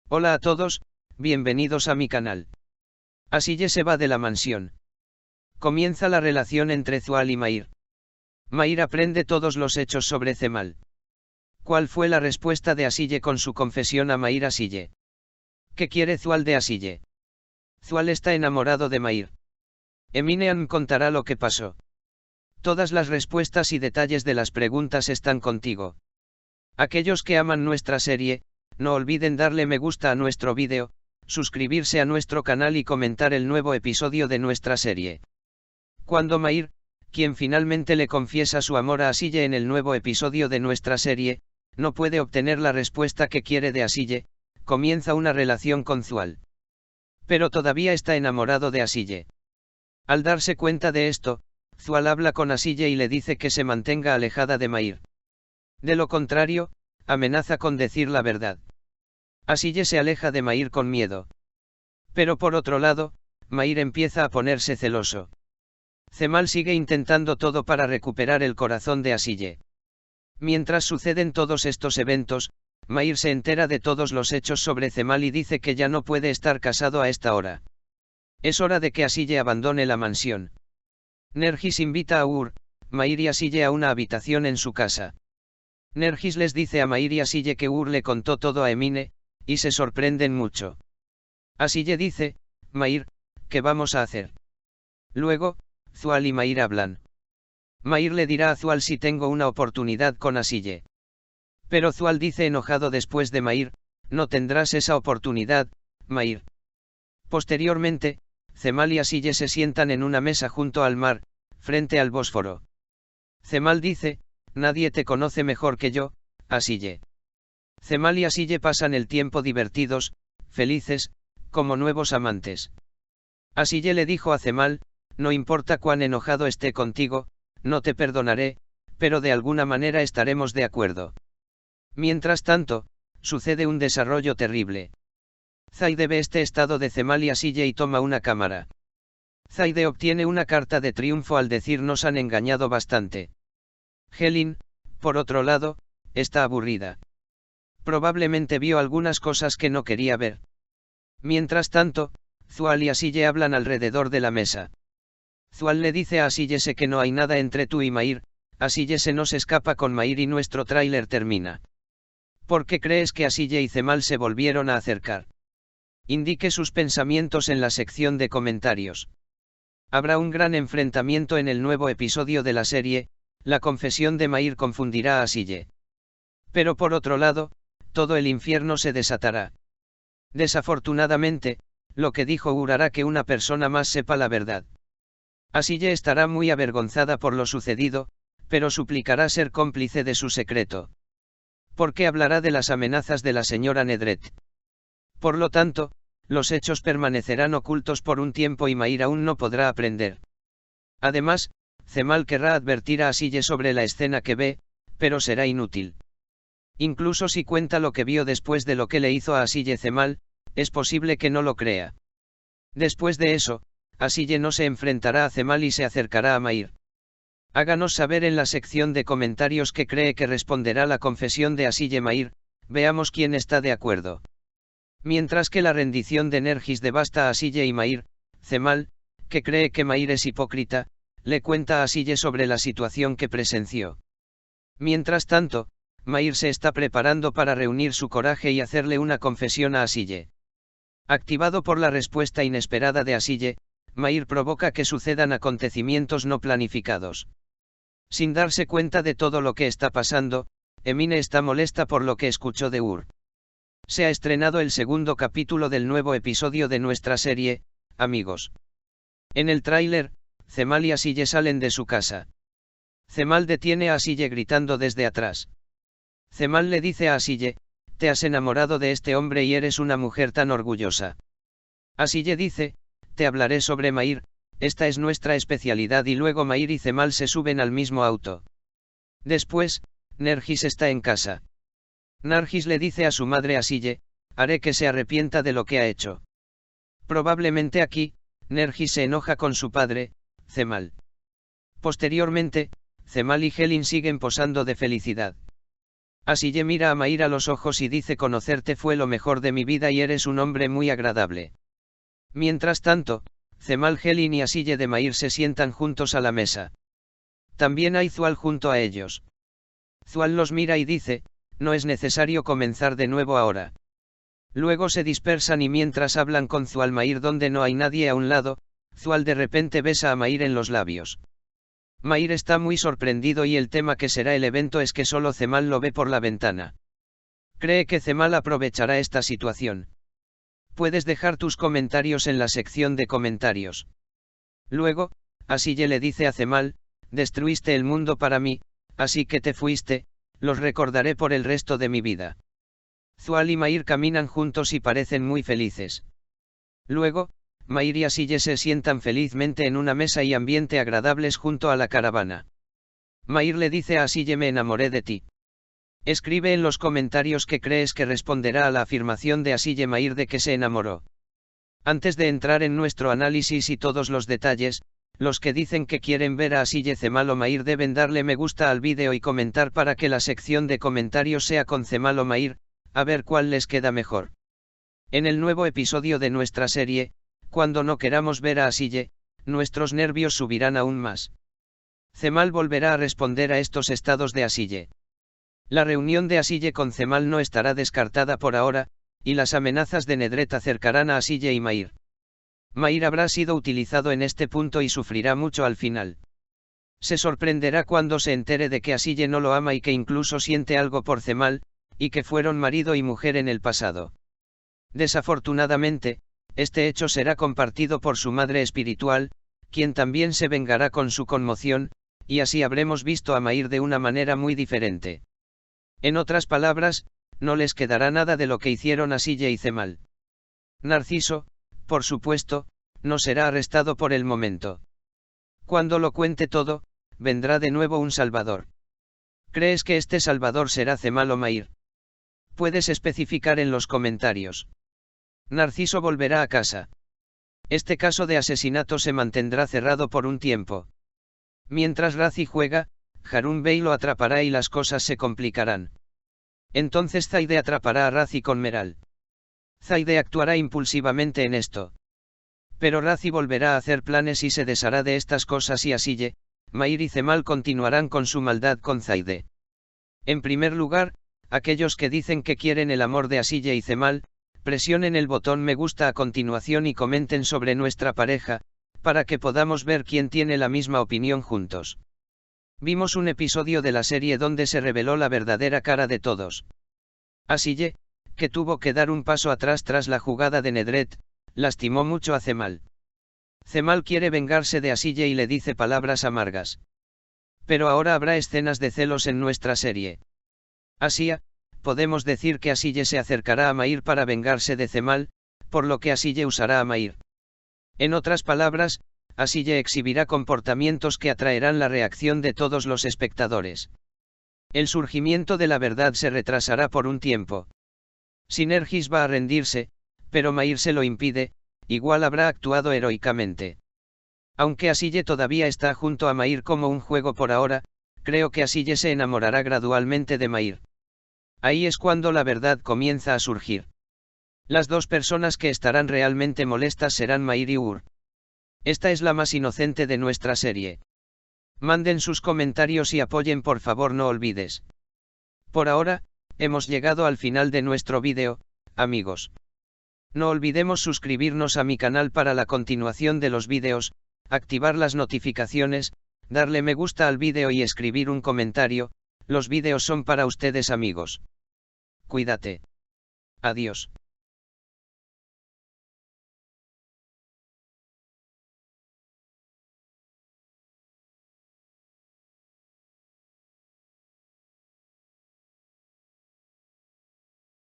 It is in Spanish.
Hola a todos, bienvenidos a mi canal. Asille se va de la mansión. Comienza la relación entre Zual y Mair. Mair aprende todos los hechos sobre Cemal. ¿Cuál fue la respuesta de Asille con su confesión a Mair? Asille. ¿Qué quiere Zual de Asille? Zual está enamorado de Mair. Eminem contará lo que pasó. Todas las respuestas y detalles de las preguntas están contigo. Aquellos que aman nuestra serie, no olviden darle me gusta a nuestro vídeo, suscribirse a nuestro canal y comentar el nuevo episodio de nuestra serie. Cuando Mair, quien finalmente le confiesa su amor a Asille en el nuevo episodio de nuestra serie, no puede obtener la respuesta que quiere de Asille, comienza una relación con Zual. Pero todavía está enamorado de Asille. Al darse cuenta de esto, Zual habla con Asille y le dice que se mantenga alejada de Mair. De lo contrario, amenaza con decir la verdad. Asille se aleja de Mair con miedo. Pero por otro lado, Mair empieza a ponerse celoso. Cemal sigue intentando todo para recuperar el corazón de Asille. Mientras suceden todos estos eventos, Mair se entera de todos los hechos sobre Cemal y dice que ya no puede estar casado a esta hora. Es hora de que Asille abandone la mansión. Nergis invita a Ur, Mair y Asille a una habitación en su casa. Nergis les dice a Mair y Asille que Ur le contó todo a Emine, y se sorprenden mucho. Asille dice, Mair, ¿qué vamos a hacer? Luego, Zual y Mair hablan. Mair le dirá a Zual si tengo una oportunidad con Asille. Pero Zual dice enojado después de Mair, no tendrás esa oportunidad, Mair. Posteriormente, Cemal y Asille se sientan en una mesa junto al mar, frente al Bósforo. Cemal dice, nadie te conoce mejor que yo, Asille. Cemal y Asille pasan el tiempo divertidos, felices, como nuevos amantes. Asille le dijo a Cemal, no importa cuán enojado esté contigo, no te perdonaré, pero de alguna manera estaremos de acuerdo. Mientras tanto, sucede un desarrollo terrible. Zaide ve este estado de Cemal y Asille y toma una cámara. Zaide obtiene una carta de triunfo al decir nos han engañado bastante. Helin, por otro lado, está aburrida. Probablemente vio algunas cosas que no quería ver. Mientras tanto, Zual y Asille hablan alrededor de la mesa. Zual le dice a Asille sé que no hay nada entre tú y Mair, Asille se nos escapa con Mair y nuestro tráiler termina. ¿Por qué crees que Asille y Cemal se volvieron a acercar? Indique sus pensamientos en la sección de comentarios. Habrá un gran enfrentamiento en el nuevo episodio de la serie, la confesión de Mair confundirá a Asille. Pero por otro lado, todo el infierno se desatará. Desafortunadamente, lo que dijo Ur hará que una persona más sepa la verdad. Asille estará muy avergonzada por lo sucedido, pero suplicará ser cómplice de su secreto. Porque hablará de las amenazas de la señora Nedret. Por lo tanto, los hechos permanecerán ocultos por un tiempo y Mair aún no podrá aprender. Además, Cemal querrá advertir a Asille sobre la escena que ve, pero será inútil. Incluso si cuenta lo que vio después de lo que le hizo a Asille Cemal, es posible que no lo crea. Después de eso, Asille no se enfrentará a Cemal y se acercará a Mair. Háganos saber en la sección de comentarios qué cree que responderá la confesión de Asille Mair, veamos quién está de acuerdo. Mientras que la rendición de Nergis devasta a Asille y Mair, Cemal, que cree que Mair es hipócrita, le cuenta a Asille sobre la situación que presenció. Mientras tanto, Mair se está preparando para reunir su coraje y hacerle una confesión a Asille. Activado por la respuesta inesperada de Asille, Mair provoca que sucedan acontecimientos no planificados. Sin darse cuenta de todo lo que está pasando, Emine está molesta por lo que escuchó de Ur. Se ha estrenado el segundo capítulo del nuevo episodio de nuestra serie, amigos. En el tráiler, Cemal y Asille salen de su casa. Cemal detiene a Asille gritando desde atrás. Cemal le dice a Asille, te has enamorado de este hombre y eres una mujer tan orgullosa. Asille dice, te hablaré sobre Mair, esta es nuestra especialidad y luego Mair y Cemal se suben al mismo auto. Después, Nergis está en casa. Nargis le dice a su madre Asille, haré que se arrepienta de lo que ha hecho. Probablemente aquí, Nergis se enoja con su padre, Cemal. Posteriormente, Cemal y Helin siguen posando de felicidad. Asille mira a Maír a los ojos y dice: conocerte fue lo mejor de mi vida y eres un hombre muy agradable. Mientras tanto, Cemal, Helin y Asille de Maír se sientan juntos a la mesa. También hay Zual junto a ellos. Zual los mira y dice: no es necesario comenzar de nuevo ahora. Luego se dispersan y mientras hablan con Zual Maír donde no hay nadie a un lado, Zual de repente besa a Maír en los labios. Maír está muy sorprendido y el tema que será el evento es que solo Cemal lo ve por la ventana. Cree que Cemal aprovechará esta situación. Puedes dejar tus comentarios en la sección de comentarios. Luego, Asille le dice a Cemal: destruiste el mundo para mí, así que te fuiste, los recordaré por el resto de mi vida. Zual y Maír caminan juntos y parecen muy felices. Luego, Maír y Asille se sientan felizmente en una mesa y ambiente agradables junto a la caravana. Maír le dice a Asille: me enamoré de ti. Escribe en los comentarios qué crees que responderá a la afirmación de Asille Maír de que se enamoró. Antes de entrar en nuestro análisis y todos los detalles, los que dicen que quieren ver a Asille, Cemal o Maír deben darle me gusta al vídeo y comentar para que la sección de comentarios sea con Cemal o Maír, a ver cuál les queda mejor. En el nuevo episodio de nuestra serie, cuando no queramos ver a Asille, nuestros nervios subirán aún más. Cemal volverá a responder a estos estados de Asille. La reunión de Asille con Cemal no estará descartada por ahora, y las amenazas de Nedret acercarán a Asille y Maír. Maír habrá sido utilizado en este punto y sufrirá mucho al final. Se sorprenderá cuando se entere de que Asille no lo ama y que incluso siente algo por Cemal, y que fueron marido y mujer en el pasado. Desafortunadamente, este hecho será compartido por su madre espiritual, quien también se vengará con su conmoción, y así habremos visto a Maír de una manera muy diferente. En otras palabras, no les quedará nada de lo que hicieron Asille y Cemal. Narciso, por supuesto, no será arrestado por el momento. Cuando lo cuente todo, vendrá de nuevo un salvador. ¿Crees que este salvador será Cemal o Maír? Puedes especificar en los comentarios. Narciso volverá a casa. Este caso de asesinato se mantendrá cerrado por un tiempo. Mientras Razi juega, Harun Bey lo atrapará y las cosas se complicarán. Entonces Zaide atrapará a Razi con Meral. Zaide actuará impulsivamente en esto. Pero Razi volverá a hacer planes y se deshará de estas cosas y Asille, Maír y Cemal continuarán con su maldad con Zaide. En primer lugar, aquellos que dicen que quieren el amor de Asille y Cemal, presionen el botón me gusta a continuación y comenten sobre nuestra pareja, para que podamos ver quién tiene la misma opinión juntos. Vimos un episodio de la serie donde se reveló la verdadera cara de todos. Asille, que tuvo que dar un paso atrás tras la jugada de Nedret, lastimó mucho a Cemal. Cemal quiere vengarse de Asille y le dice palabras amargas. Pero ahora habrá escenas de celos en nuestra serie. Así, podemos decir que Asille se acercará a Maír para vengarse de Cemal, por lo que Asille usará a Maír. En otras palabras, Asille exhibirá comportamientos que atraerán la reacción de todos los espectadores. El surgimiento de la verdad se retrasará por un tiempo. Sinergis va a rendirse, pero Maír se lo impide, igual habrá actuado heroicamente. Aunque Asille todavía está junto a Maír como un juego por ahora, creo que Asille se enamorará gradualmente de Maír. Ahí es cuando la verdad comienza a surgir. Las dos personas que estarán realmente molestas serán Maír y Ur. Esta es la más inocente de nuestra serie. Manden sus comentarios y apoyen, por favor, no olvides. Por ahora, hemos llegado al final de nuestro vídeo, amigos. No olvidemos suscribirnos a mi canal para la continuación de los vídeos, activar las notificaciones, darle me gusta al vídeo y escribir un comentario. Los vídeos son para ustedes, amigos. Cuídate. Adiós.